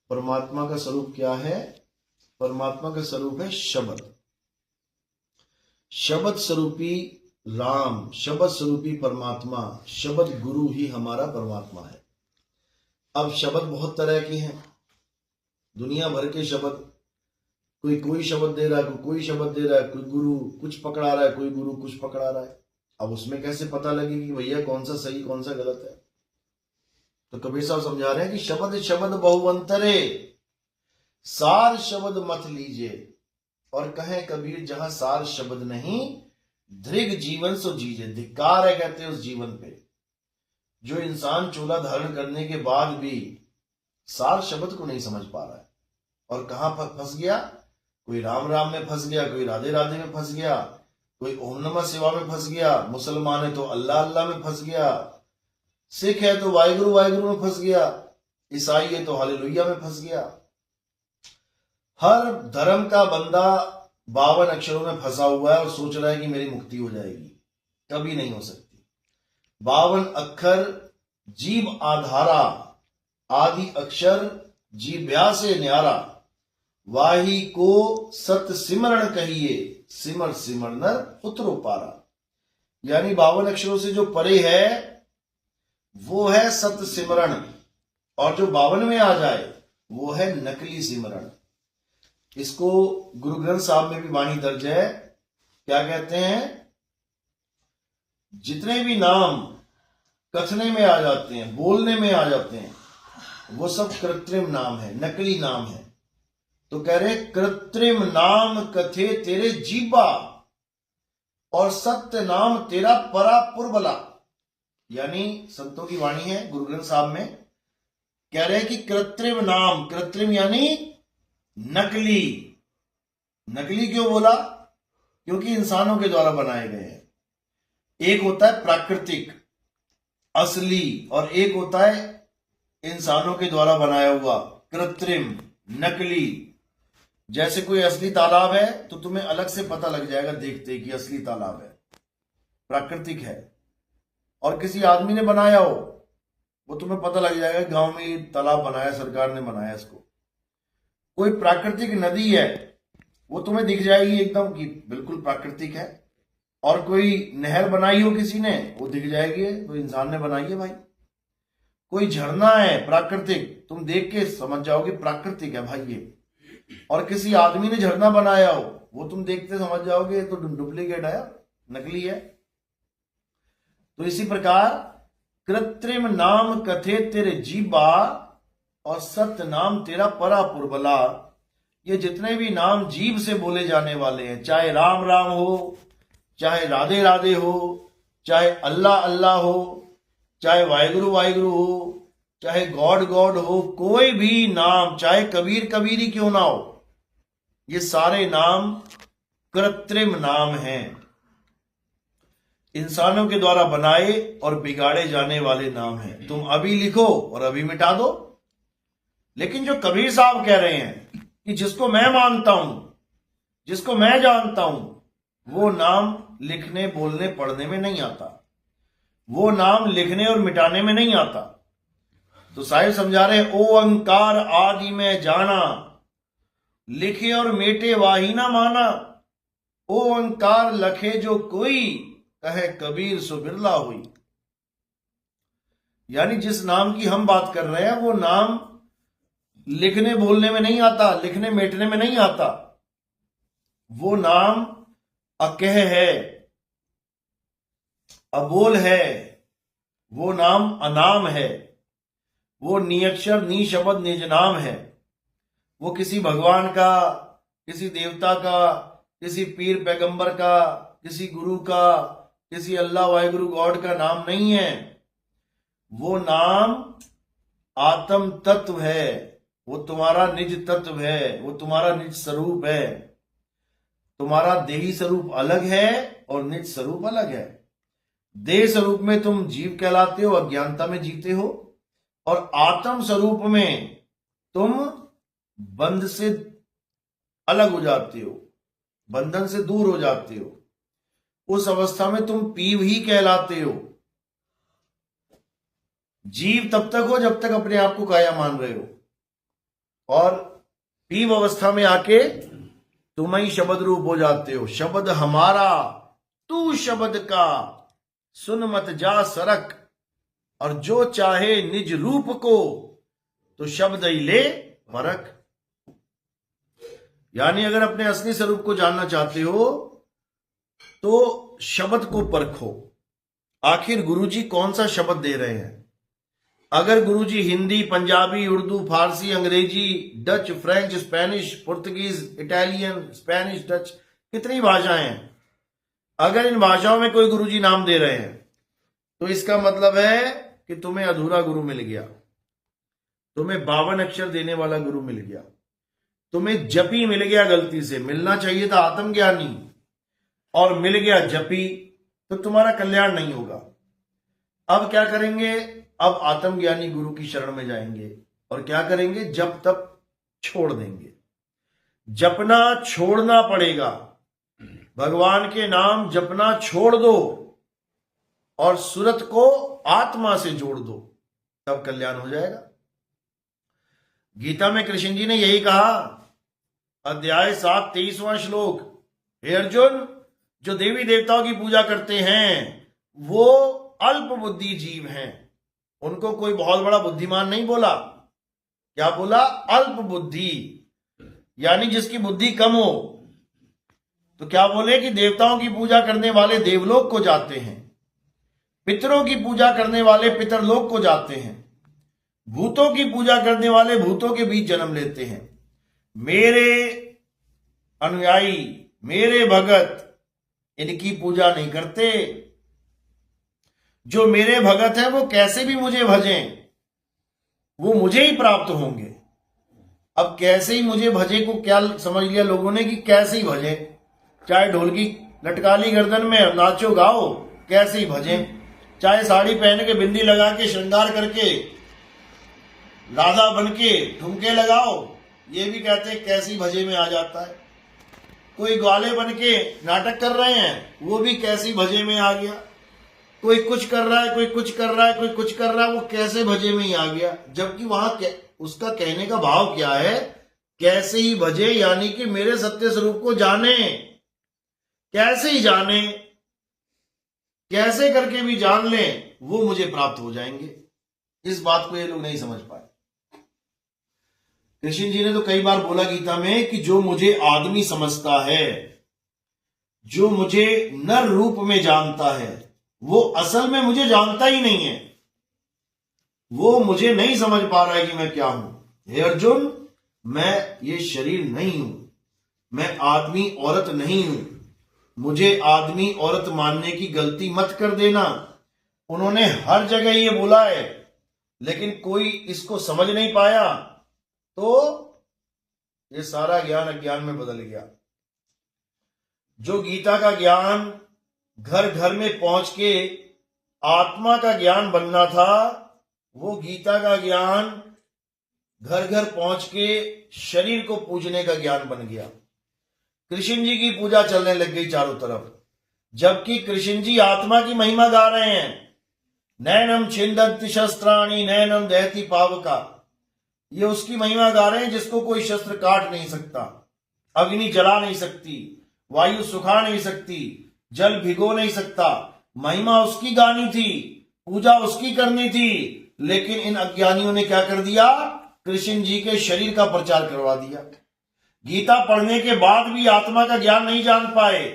परमात्मा का स्वरूप क्या है? परमात्मा का स्वरूप है शब्द। शब्द स्वरूपी राम, शब्द स्वरूपी परमात्मा, शब्द गुरु ही हमारा परमात्मा है। अब शब्द बहुत तरह के हैं, दुनिया भर के शब्द, कोई शब्द दे रहा है, कोई शब्द दे रहा है, कोई गुरु कुछ पकड़ा रहा है, कोई गुरु कुछ पकड़ा रहा है। अब उसमें कैसे पता लगे कि भैया कौन सा सही कौन सा गलत है? तो कबीर साहब समझा रहे हैं कि शब्द शब्द बहुअंतरे, सार शब्द मत लीजिए। और कहे कबीर जहां सार शब्द नहीं, दृग जीवन सो जीजे। धिक्कार है कहते हैं उस जीवन पे जो इंसान चूल्हा धारण करने के बाद भी सार शब्द को नहीं समझ पा रहा है। और कहां फंस गया? कोई राम राम में फंस गया, कोई राधे राधे में फंस गया, कोई ओम नमः शिवाय में फंस गया, मुसलमान है तो अल्लाह अल्लाह में फंस गया, सिख है तो वाहिगुरु वाहिगुरु में फंस गया, ईसाई है तो हालेलुया में फंस गया। हर धर्म का बंदा 52 अक्षरों में फंसा हुआ है और सोच रहा है कि मेरी मुक्ति हो जाएगी। कभी नहीं हो सकती। 52 अक्षर जीव आधारा, आदि अक्षर जीव्या से न्यारा, वाही को सत सिमरण कहिए, सिमर सिमर नर उतरो पारा। यानी 52 अक्षरों से जो परे है वो है सत सिमरण, और जो 52 में आ जाए वो है नकली सिमरण। इसको गुरु ग्रंथ साहब में भी वाणी दर्ज है। क्या कहते हैं? जितने भी नाम कथने में आ जाते हैं, बोलने में आ जाते हैं, वो सब कृत्रिम नाम है, नकली नाम है। तो कह रहे कृत्रिम नाम कथे तेरे जीबा, और सत्य नाम तेरा परापुरबला। यानी संतों की वाणी है गुरु ग्रंथ साहब में। कह रहे कि कृत्रिम नाम, कृत्रिम यानी नकली। नकली क्यों बोला? क्योंकि इंसानों के द्वारा बनाए गए हैं। एक होता है प्राकृतिक असली, और एक होता है इंसानों के द्वारा बनाया हुआ कृत्रिम नकली। जैसे कोई असली तालाब है तो तुम्हें अलग से पता लग जाएगा देखते कि असली तालाब है, प्राकृतिक है। और किसी आदमी ने बनाया हो वो तुम्हें पता लग जाएगा गांव में ये तालाब बनाया, सरकार ने बनाया इसको। कोई प्राकृतिक नदी है वो तुम्हें दिख जाएगी एकदम कि बिल्कुल प्राकृतिक है। और कोई नहर बनाई हो किसी ने, वो दिख जाएगी तो इंसान ने बनाई है भाई। कोई झरना है प्राकृतिक, तुम देख के समझ जाओगे प्राकृतिक है भाई ये। और किसी आदमी ने झरना बनाया हो वो तुम देखते समझ जाओगे तो डुप्लीकेट है, नकली है। तो इसी प्रकार कृत्रिम नाम कथे तेरे जीबा, और सत्य नाम तेरा परापुरबला। ये जितने भी नाम जीव से बोले जाने वाले हैं, चाहे राम राम हो, चाहे राधे राधे हो, चाहे अल्लाह अल्लाह हो, चाहे वाहिगुरु वाहिगुरु हो, चाहे गॉड गॉड हो, कोई भी नाम, चाहे कबीर कबीर ही क्यों ना हो, ये सारे नाम कृत्रिम नाम हैं। इंसानों के द्वारा बनाए और बिगाड़े जाने वाले नाम हैं। तुम अभी लिखो और अभी मिटा दो। लेकिन जो कबीर साहब कह रहे हैं कि जिसको मैं मानता हूं, जिसको मैं जानता हूं, वो नाम लिखने बोलने पढ़ने में नहीं आता, वो नाम लिखने और मिटाने में नहीं आता। तो साहिब समझा रहे ओ अंकार आदि में जाना, लिखे और मेटे वाही ना माना। ओ अंकार लखे जो कोई, कहे कबीर सो बिरला हुई। यानी जिस नाम की हम बात कर रहे हैं वो नाम लिखने बोलने में नहीं आता, लिखने मेटने में नहीं आता। वो नाम अकह है, अबोल है, वो नाम अनाम है, वो निअक्षर नी शब्द निज नाम है। वो किसी भगवान का, किसी देवता का, किसी पीर पैगंबर का, किसी गुरु का, किसी अल्लाह वाहिगुरु गॉड का नाम नहीं है। वो नाम आत्म तत्व है, वो तुम्हारा निज तत्व है, वो तुम्हारा निज स्वरूप है। तुम्हारा देही स्वरूप अलग है और निज स्वरूप अलग है। देह स्वरूप में तुम जीव कहलाते हो, अज्ञानता में जीते हो, और आत्म स्वरूप में तुम बंध से अलग हो जाते हो, बंधन से दूर हो जाते हो। उस अवस्था में तुम पीव ही कहलाते हो। जीव तब तक हो जब तक अपने आप को काया मान रहे हो, और पीव अवस्था में आके तुम ही शब्द रूप हो जाते हो। शब्द हमारा तू शब्द का, सुन मत जा सरक, और जो चाहे निज रूप को तो शब्द ही ले परख। यानी अगर अपने असली स्वरूप को जानना चाहते हो तो शब्द को परखो, आखिर गुरुजी कौन सा शब्द दे रहे हैं। अगर गुरुजी हिंदी, पंजाबी, उर्दू, फारसी, अंग्रेजी, Dutch, French, Spanish, Portuguese, Italian, Spanish, Dutch, कितनी भाषाएं हैं, अगर इन भाषाओं में कोई गुरुजी नाम दे रहे हैं तो इसका मतलब है कि तुम्हें अधूरा गुरु मिल गया, तुम्हें 52 अक्षर देने वाला गुरु मिल गया, तुम्हें जपी मिल गया। गलती से मिलना चाहिए था आत्मज्ञानी, और मिल गया जपी, तो तुम्हारा कल्याण नहीं होगा। अब क्या करेंगे, अब आत्मज्ञानी गुरु की शरण में जाएंगे और क्या करेंगे, जप तप छोड़ देंगे। जपना छोड़ना पड़ेगा, भगवान के नाम जपना छोड़ दो और सूरत को आत्मा से जोड़ दो, तब कल्याण हो जाएगा। गीता में कृष्ण जी ने यही कहा, अध्याय 7 23वां श्लोक, हे अर्जुन, जो देवी देवताओं की पूजा करते हैं वो अल्प बुद्धि जीव हैं। उनको कोई बहुत बड़ा बुद्धिमान नहीं बोला, क्या बोला, अल्प बुद्धि, यानी जिसकी बुद्धि कम हो। तो क्या बोले कि देवताओं की पूजा करने वाले देवलोक को जाते हैं, पितरों की पूजा करने वाले पितरलोक को जाते हैं, भूतों की पूजा करने वाले भूतों के बीच जन्म लेते हैं। मेरे अनुयायी, मेरे भगत इनकी पूजा नहीं करते। जो मेरे भगत हैं वो कैसे भी मुझे भजें, वो मुझे ही प्राप्त होंगे। अब कैसे ही मुझे भजे को क्या समझ लिया लोगों ने कि कैसे ही भजे, चाहे ढोलकी लटका ली गर्दन में, नाचो गाओ, कैसे ही भजें, चाहे साड़ी पहन के बिंदी लगा के श्रृंगार करके राधा बन के ठुमके लगाओ, ये भी कहते हैं कैसी भजे में आ जाता है। कोई ग्वाले बन के नाटक कर रहे हैं, वो भी कैसी भजे में आ गया। कोई कुछ कर रहा है, कोई कुछ कर रहा है, कोई कुछ कर रहा है, वो कैसे भजे में ही आ गया। जबकि वहां उसका कहने का भाव क्या है, कैसे ही भजे, यानी कि मेरे सत्य स्वरूप को जाने। कैसे ही जाने, कैसे करके भी जान लें, वो मुझे प्राप्त हो जाएंगे। इस बात को ये लोग नहीं समझ पाए। कृष्ण जी ने तो कई बार बोला गीता में कि जो मुझे आदमी समझता है, जो मुझे नर रूप में जानता है, वो असल में मुझे जानता ही नहीं है। वो मुझे नहीं समझ पा रहा है कि मैं क्या हूं। हे अर्जुन, मैं ये शरीर नहीं हूं, मैं आदमी औरत नहीं हूं। मुझे आदमी औरत मानने की गलती मत कर देना। उन्होंने हर जगह ये बोला है, लेकिन कोई इसको समझ नहीं पाया, तो ये सारा ज्ञान अज्ञान में बदल गया। जो गीता का ज्ञान घर घर में पहुंच के आत्मा का ज्ञान बनना था, वो गीता का ज्ञान घर घर पहुंच के शरीर को पूजने का ज्ञान बन गया। कृष्ण जी की पूजा चलने लग गई चारों तरफ, जबकि कृष्ण जी आत्मा की महिमा गा रहे हैं। नैनम छिंदन्ति शस्त्राणि नैनम दहति पावका, ये उसकी महिमा गा रहे हैं जिसको कोई शस्त्र काट नहीं सकता, अग्नि जला नहीं सकती, वायु सुखा नहीं सकती, जल भिगो नहीं सकता। महिमा उसकी गानी थी, पूजा उसकी करनी थी, लेकिन इन अज्ञानियों ने क्या कर दिया, कृष्ण जी के शरीर का प्रचार करवा दिया। गीता पढ़ने के बाद भी आत्मा का ज्ञान नहीं जान पाए,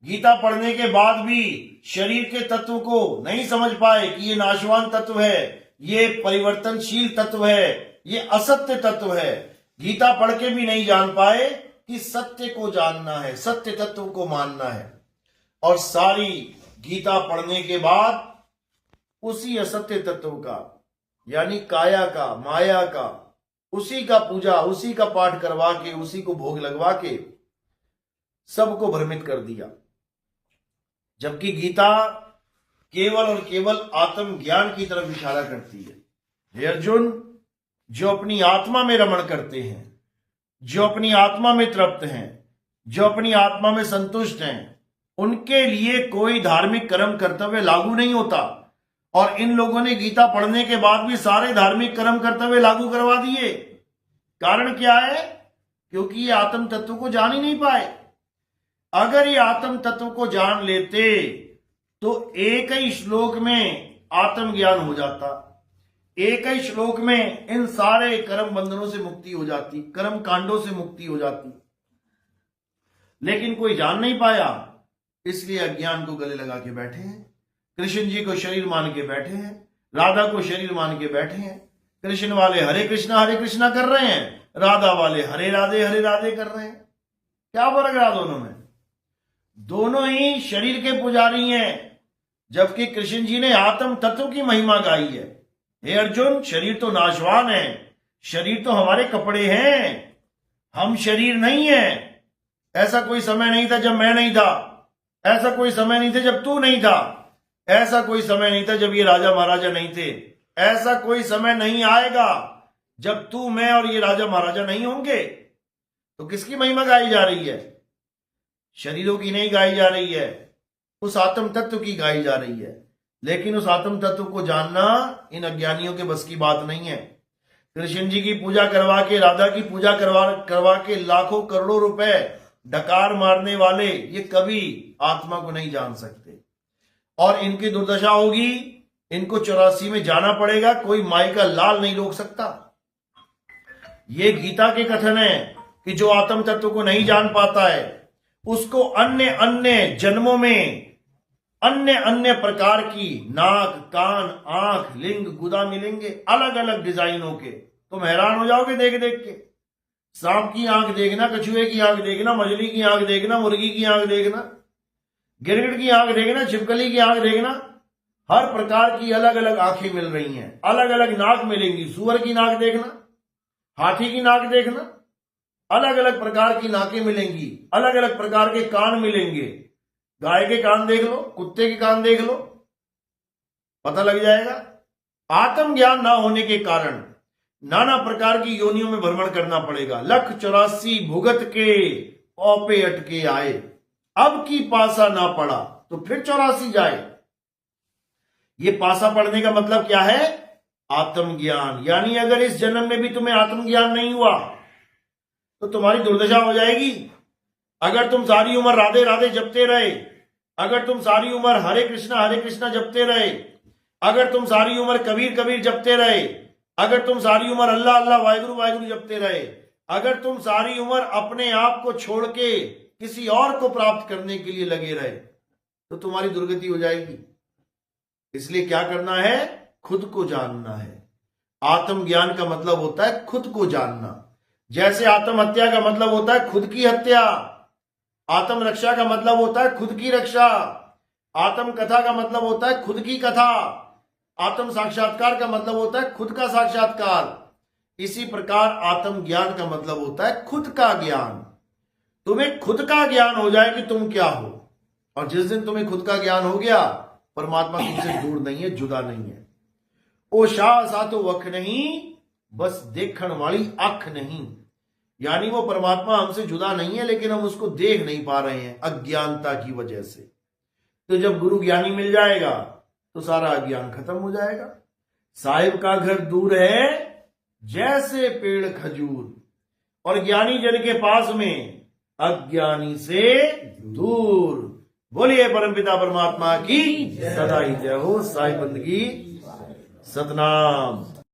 गीता पढ़ने के बाद भी शरीर के तत्व को नहीं समझ पाए कि ये नाशवान तत्व है, ये परिवर्तनशील तत्व है, ये असत्य तत्व है। गीता पढ़ के भी नहीं जान पाए कि सत्य को जानना है, सत्य तत्व को मानना है। और सारी गीता पढ़ने के बाद उसी असत्य तत्व का, यानी काया का, माया का, उसी का पूजा, उसी का पाठ करवा के, उसी को भोग लगवा के सबको भ्रमित कर दिया। जबकि गीता केवल और केवल आत्मज्ञान की तरफ इशारा करती है। हे अर्जुन, जो अपनी आत्मा में रमण करते हैं, जो अपनी आत्मा में तृप्त हैं, जो अपनी आत्मा में संतुष्ट हैं, उनके लिए कोई धार्मिक कर्म कर्तव्य लागू नहीं होता। और इन लोगों ने गीता पढ़ने के बाद भी सारे धार्मिक कर्म कर्तव्य लागू करवा दिए। कारण क्या है? क्योंकि ये आत्म तत्व को जान ही नहीं पाए। अगर ये आत्म तत्व को जान लेते तो एक ही श्लोक में आत्मज्ञान हो जाता, एक ही श्लोक में इन सारे कर्म बंधनों से मुक्ति हो जाती, कर्म कांडों से मुक्ति हो जाती। लेकिन कोई जान नहीं पाया, इसलिए अज्ञान को गले लगा के बैठे हैं। कृष्ण जी को शरीर मान के बैठे हैं, राधा को शरीर मान के बैठे हैं। कृष्ण वाले हरे कृष्णा कर रहे हैं, राधा वाले हरे राधे कर रहे हैं। क्या फर्क रहा दोनों में? दोनों ही शरीर के पुजारी हैं, जबकि कृष्ण जी ने आत्म तत्व की महिमा गाई है। हे अर्जुन, शरीर तो नाशवान है, शरीर तो हमारे कपड़े हैं, हम शरीर नहीं है। ऐसा कोई समय नहीं था जब मैं नहीं था, ऐसा कोई समय नहीं था जब तू नहीं था, ऐसा कोई समय नहीं था जब ये राजा महाराजा नहीं थे, ऐसा कोई समय नहीं आएगा जब तू, मैं और ये राजा महाराजा नहीं होंगे। तो किसकी महिमा गाई जा रही है? शरीरों की नहीं गाई जा रही है, उस आत्म तत्व की गाई जा रही है। लेकिन उस आत्म तत्व को जानना इन अज्ञानियों के बस की बात नहीं है। कृष्ण जी की पूजा करवा के, राधा की पूजा करवा के लाखों करोड़ों रुपए डकार मारने वाले ये कभी आत्मा को नहीं जान सकते। और इनकी दुर्दशा होगी, इनको 84 में जाना पड़ेगा, कोई माई का लाल नहीं रोक सकता। ये गीता के कथन है कि जो आत्म तत्व को नहीं जान पाता है उसको अन्य अन्य जन्मों में अन्य अन्य प्रकार की नाक, कान, आंख, लिंग, गुदा मिलेंगे, अलग अलग डिजाइनों के। तुम हैरान हो जाओगे देख देख के। सांप की आंख देखना, कछुए की आंख देखना, मछली की आंख देखना, मुर्गी की आंख देखना, गिरगिट की आंख देखना, छिपकली की आंख देखना, हर प्रकार की अलग अलग आंखें मिल रही हैं, अलग अलग नाक मिलेंगी। सुअर की नाक देखना, हाथी की नाक देखना, अलग अलग प्रकार की नाकें मिलेंगी, अलग अलग प्रकार के कान मिलेंगे। गाय के कान देख लो, कुत्ते के कान देख लो, पता लग जाएगा। आत्मज्ञान ना होने के कारण नाना प्रकार की योनियों में भ्रमण करना पड़ेगा। 184 भुगत के औपे अटके आए, अब की पासा ना पड़ा तो फिर 84 जाए। ये पासा पढ़ने का मतलब क्या है? आत्मज्ञान। यानी अगर इस जन्म में भी तुम्हें आत्मज्ञान नहीं हुआ तो तुम्हारी दुर्दशा हो जाएगी। अगर तुम सारी उम्र राधे राधे जपते रहे, अगर तुम सारी उम्र हरे कृष्णा जपते रहे, अगर तुम सारी उम्र कबीर कबीर जपते रहे, अगर तुम सारी उम्र अल्लाह अल्लाह वाहिगुरु वाहिगुरु जपते रहे, अगर तुम सारी उम्र अपने आप को छोड़ के किसी और को प्राप्त करने के लिए लगे रहे तो तुम्हारी दुर्गति हो जाएगी। इसलिए क्या करना है? खुद को जानना है। आत्मज्ञान का मतलब होता है खुद को जानना। जैसे आत्महत्या का मतलब होता है खुद की हत्या, आत्म रक्षा का मतलब होता है खुद की रक्षा, आत्म कथा का मतलब होता है खुद की कथा, आत्म साक्षात्कार का मतलब होता है खुद का साक्षात्कार। इसी प्रकार आत्म ज्ञान का मतलब होता है खुद का ज्ञान। तुम्हें खुद का ज्ञान हो जाए कि तुम क्या हो, और जिस दिन तुम्हें खुद का ज्ञान हो गया, परमात्मा तुमसे दूर नहीं है, जुदा नहीं है। ओ शाह सातो वख नहीं, बस देखण वाली अख नहीं। यानी वो परमात्मा हमसे जुदा नहीं है, लेकिन हम उसको देख नहीं पा रहे हैं अज्ञानता की वजह से। तो जब गुरु ज्ञानी मिल जाएगा तो सारा अज्ञान खत्म हो जाएगा। साहिब का घर दूर है जैसे पेड़ खजूर, और ज्ञानी जन के पास में अज्ञानी से दूर। बोलिए परमपिता परमात्मा की सदा ही जय हो। साहिब बंदगी सतनाम।